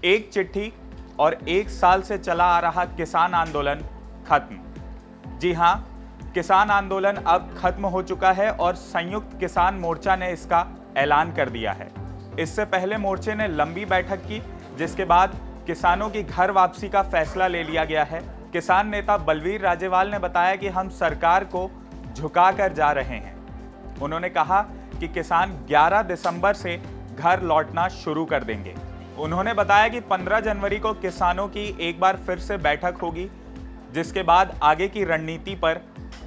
एक चिट्ठी और 1 साल से चला आ रहा किसान आंदोलन खत्म। जी हां, किसान आंदोलन अब खत्म हो चुका है और संयुक्त किसान मोर्चा ने इसका ऐलान कर दिया है। इससे पहले मोर्चे ने लंबी बैठक की, जिसके बाद किसानों की घर वापसी का फैसला ले लिया गया है। किसान नेता बलवीर राजेवाल ने बताया कि हम सरकार को झुका कर जा रहे हैं। उन्होंने कहा कि किसान 11 दिसंबर से घर लौटना शुरू कर देंगे। उन्होंने बताया कि 15 जनवरी को किसानों की एक बार फिर से बैठक होगी, जिसके बाद आगे की रणनीति पर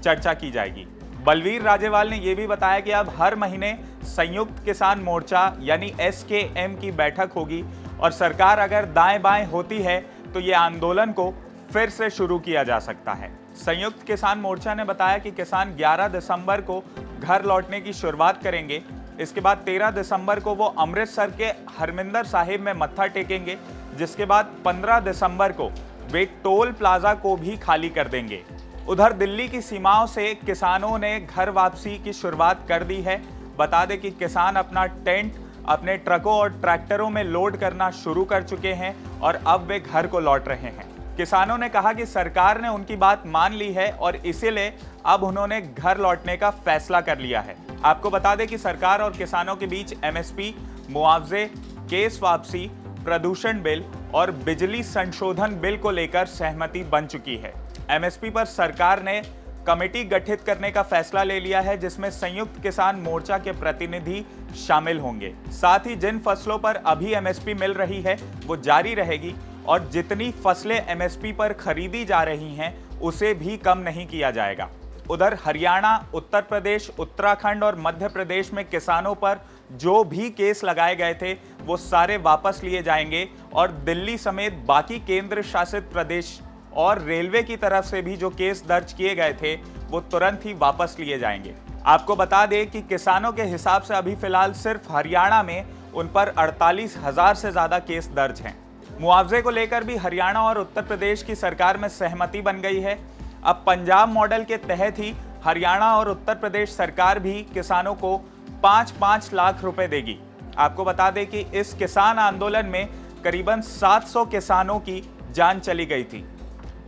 चर्चा की जाएगी। बलवीर राजेवाल ने यह भी बताया कि अब हर महीने संयुक्त किसान मोर्चा यानी SKM की बैठक होगी और सरकार अगर दाएं बाएं होती है तो ये आंदोलन को फिर से शुरू किया जा सकता है। संयुक्त किसान मोर्चा ने बताया कि किसान 11 दिसंबर को घर लौटने की शुरुआत करेंगे। इसके बाद 13 दिसंबर को वो अमृतसर के हरमिंदर साहिब में मत्था टेकेंगे, जिसके बाद 15 दिसंबर को वे टोल प्लाजा को भी खाली कर देंगे। उधर दिल्ली की सीमाओं से किसानों ने घर वापसी की शुरुआत कर दी है। बता दें कि किसान अपना टेंट अपने ट्रकों और ट्रैक्टरों में लोड करना शुरू कर चुके हैं और अब वे घर को लौट रहे हैं। किसानों ने कहा कि सरकार ने उनकी बात मान ली है और इसीलिए अब उन्होंने घर लौटने का फैसला कर लिया है। आपको बता दें कि सरकार और किसानों के बीच MSP, मुआवजे, केस वापसी, प्रदूषण बिल और बिजली संशोधन बिल को लेकर सहमति बन चुकी है। MSP पर सरकार ने कमेटी गठित करने का फैसला ले लिया है, जिसमें संयुक्त किसान मोर्चा के प्रतिनिधि शामिल होंगे। साथ ही जिन फसलों पर अभी MSP मिल रही है वो जारी रहेगी और जितनी फसलें MSP पर खरीदी जा रही हैं उसे भी कम नहीं किया जाएगा। उधर हरियाणा, उत्तर प्रदेश, उत्तराखंड और मध्य प्रदेश में किसानों पर जो भी केस लगाए गए थे वो सारे वापस लिए जाएंगे और दिल्ली समेत बाकी केंद्र शासित प्रदेश और रेलवे की तरफ से भी जो केस दर्ज किए गए थे वो तुरंत ही वापस लिए जाएंगे। आपको बता दें कि किसानों के हिसाब से अभी फिलहाल सिर्फ हरियाणा में उन पर 48,000 से ज्यादा केस दर्ज हैं। मुआवजे को लेकर भी हरियाणा और उत्तर प्रदेश की सरकार में सहमति बन गई है। अब पंजाब मॉडल के तहत ही हरियाणा और उत्तर प्रदेश सरकार भी किसानों को 5-5 लाख रुपए देगी। आपको बता दें कि इस किसान आंदोलन में करीबन 700 किसानों की जान चली गई थी।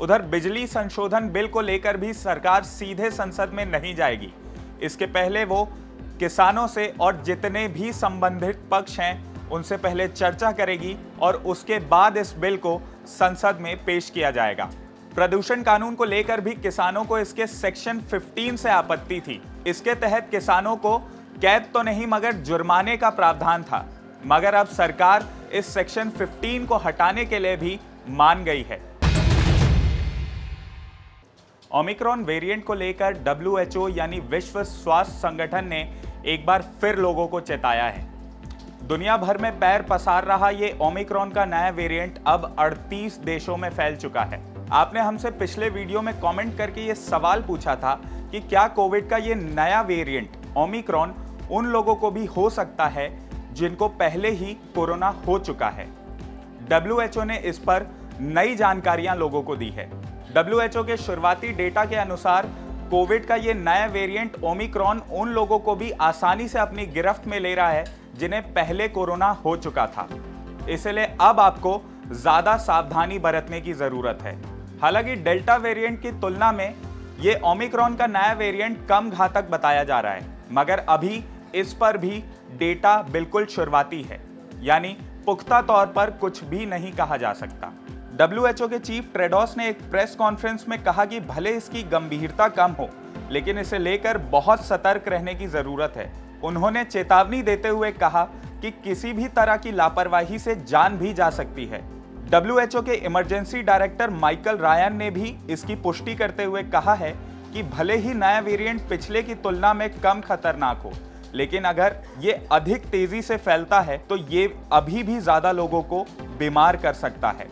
उधर बिजली संशोधन बिल को लेकर भी सरकार सीधे संसद में नहीं जाएगी। इसके पहले वो किसानों से और जितने भी संबंधित पक्ष हैं उनसे पहले चर्चा करेगी और उसके बाद इस बिल को संसद में पेश किया जाएगा। प्रदूषण कानून को लेकर भी किसानों को इसके सेक्शन 15 से आपत्ति थी। इसके तहत किसानों को कैद तो नहीं मगर जुर्माने का प्रावधान था, मगर अब सरकार इस सेक्शन 15 को हटाने के लिए भी मान गई है। ओमिक्रॉन वेरिएंट को लेकर WHO यानी विश्व स्वास्थ्य संगठन ने एक बार फिर लोगों को चेताया है। दुनिया भर में पैर पसार रहा ये ओमिक्रॉन का नया वेरिएंट अब 38 देशों में फैल चुका है। आपने हमसे पिछले वीडियो में कमेंट करके ये सवाल पूछा था कि क्या कोविड का ये नया वेरिएंट ओमिक्रॉन उन लोगों को भी हो सकता है जिनको पहले ही कोरोना हो चुका है। WHO ने इस पर नई जानकारियां लोगों को दी है। WHO के शुरुआती डेटा के अनुसार कोविड का ये नया वेरिएंट ओमिक्रॉन उन लोगों को भी आसानी से अपनी गिरफ्त में ले रहा है जिन्हें पहले कोरोना हो चुका था। इसलिए अब आपको ज्यादा सावधानी बरतने की जरूरत है। हालांकि डेल्टा वेरिएंट की तुलना में ये ओमिक्रॉन का नया वेरिएंट कम घातक बताया जा रहा है, मगर अभी इस पर भी डेटा बिल्कुल शुरुआती है, यानी पुख्ता तौर पर कुछ भी नहीं कहा जा सकता। WHO के चीफ टेड्रोस ने एक प्रेस कॉन्फ्रेंस में कहा कि भले इसकी गंभीरता कम हो, लेकिन इसे लेकर बहुत सतर्क रहने की जरूरत है। उन्होंने चेतावनी देते हुए कहा कि किसी भी तरह की लापरवाही से जान भी जा सकती है। WHO के इमरजेंसी डायरेक्टर माइकल रायन ने भी इसकी पुष्टि करते हुए कहा है कि भले ही नया वेरिएंट पिछले की तुलना में कम खतरनाक हो, लेकिन अगर ये अधिक तेजी से फैलता है तो ये अभी भी ज्यादा लोगों को बीमार कर सकता है।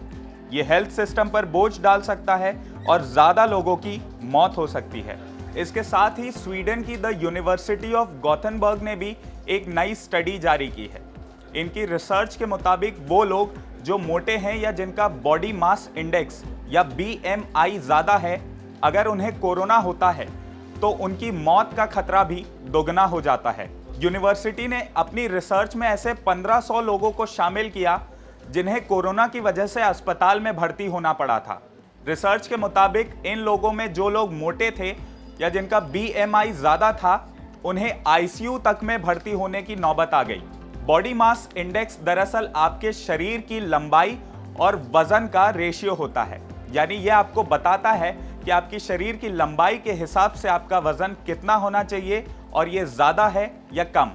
ये हेल्थ सिस्टम पर बोझ डाल सकता है और ज्यादा लोगों की मौत हो सकती है। इसके साथ ही स्वीडन की द यूनिवर्सिटी ऑफ गॉथेनबर्ग ने भी एक नई स्टडी जारी की है। इनकी रिसर्च के मुताबिक वो लोग जो मोटे हैं या जिनका बॉडी मास इंडेक्स या BMI ज्यादा है, अगर उन्हें कोरोना होता है तो उनकी मौत का खतरा भी दोगुना हो जाता है। यूनिवर्सिटी ने अपनी रिसर्च में ऐसे 1500 लोगों को शामिल किया जिन्हें कोरोना की वजह से अस्पताल में भर्ती होना पड़ा था। रिसर्च के मुताबिक इन लोगों में जो लोग मोटे थे या जिनका BMI ज्यादा था, उन्हें ICU तक में भर्ती होने की नौबत आ गई। बॉडी मास इंडेक्स दरअसल आपके शरीर की लंबाई और वजन का रेशियो होता है, यानी यह आपको बताता है कि आपकी शरीर की लंबाई के हिसाब से आपका वजन कितना होना चाहिए और ये ज्यादा है या कम।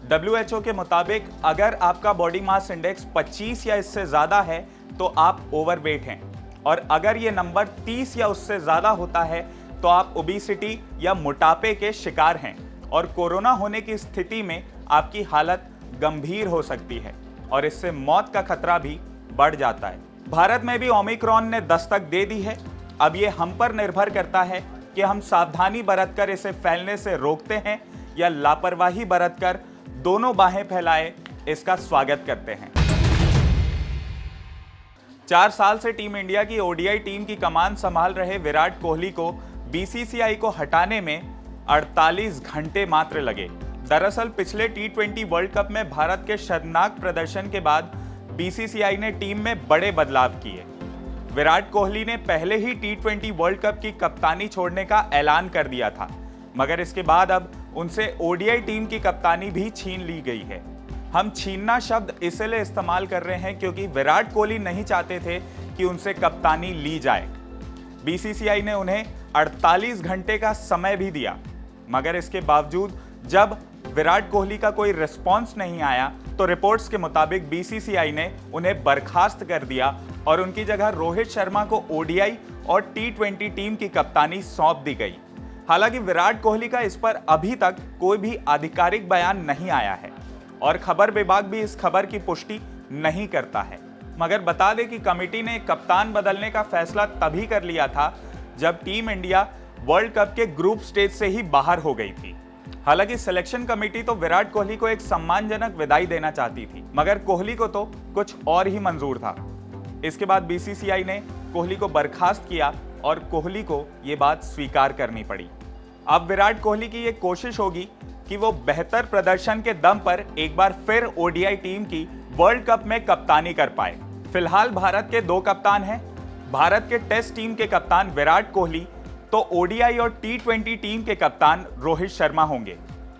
WHO के मुताबिक अगर आपका बॉडी मास इंडेक्स 25 या इससे ज्यादा है तो आप ओवरवेट हैं, और अगर ये नंबर 30 या उससे ज्यादा होता है तो आप ओबेसिटी या मोटापे के शिकार हैं, और कोरोना होने की स्थिति में आपकी हालत गंभीर हो सकती है और इससे मौत का खतरा भी बढ़ जाता है। भारत में भी ओमिक्रॉन ने दस्तक दे दी है। अब ये हम पर निर्भर करता है कि हम सावधानी बरतकर इसे फैलने से रोकते हैं या लापरवाही बरतकर दोनों बाहें फैलाए इसका स्वागत करते हैं। 4 साल से टीम इंडिया की ODI टीम की कमान संभाल रहे विराट कोहली को BCCI को हटाने में 48 घंटे मात्र लगे। दरअसल पिछले T20 वर्ल्ड कप में भारत के शर्मनाक प्रदर्शन के बाद BCCI ने टीम में बड़े बदलाव किए। विराट कोहली ने पहले ही T20 वर्ल्ड कप की कप्तानी छोड़ने का ऐलान कर दिया था, मगर इसके बाद अब उनसे ODI टीम की कप्तानी भी छीन ली गई है। हम छीनना शब्द इसलिए इस्तेमाल कर रहे हैं क्योंकि विराट कोहली नहीं चाहते थे कि उनसे कप्तानी ली जाए। BCCI ने उन्हें 48 घंटे का समय भी दिया, मगर इसके बावजूद जब विराट कोहली का कोई रिस्पॉन्स नहीं आया तो रिपोर्ट्स के मुताबिक BCCI ने उन्हें बर्खास्त कर दिया और उनकी जगह रोहित शर्मा को ODI और T20 टीम की कप्तानी सौंप दी गई। हालांकि विराट कोहली का इस पर अभी तक कोई भी आधिकारिक बयान नहीं आया है और खबर विभाग भी इस खबर की पुष्टि नहीं करता है। मगर बता दें कि कमेटी ने कप्तान बदलने का फैसला तभी कर लिया था जब टीम इंडिया वर्ल्ड कप के ग्रुप स्टेज से ही बाहर हो गई थी। हालांकि सिलेक्शन कमेटी तो विराट कोहली को एक सम्मानजनक विदाई देना चाहती थी, मगर कोहली को तो कुछ और ही मंजूर था। इसके बाद BCCI ने कोहली को बर्खास्त किया और कोहली को ये बात स्वीकार करनी पड़ी। अब विराट कोहली की ये कोशिश होगी कि वो बेहतर प्रदर्शन के दम पर एक बार फिर ODI टीम की वर्ल्ड कप में कप्तानी कर पाए। फिलहाल भारत के 2 कप्तान हैं। भारत के टेस्ट टीम के कप्तान विराट कोहली तो ODI और T20 टीम के कप्तान रोहित शर्मा होंगे।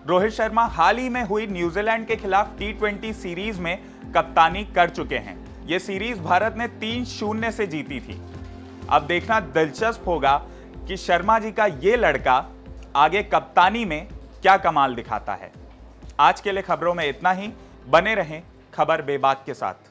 रोहित शर्मा हाल ही में हुई न्यूजीलैंड के खिलाफ T20 सीरीज में कप्तानी कर चुके हैं। ये सीरीज भारत ने 3-0 से जीती थी। अब देखना दिलचस्प होगा कि शर्मा जी का ये लड़का आगे कप्तानी में क्या कमाल दिखाता है। आज के लिए खबरों में इतना ही। बने रहें खबर बेबाक के साथ।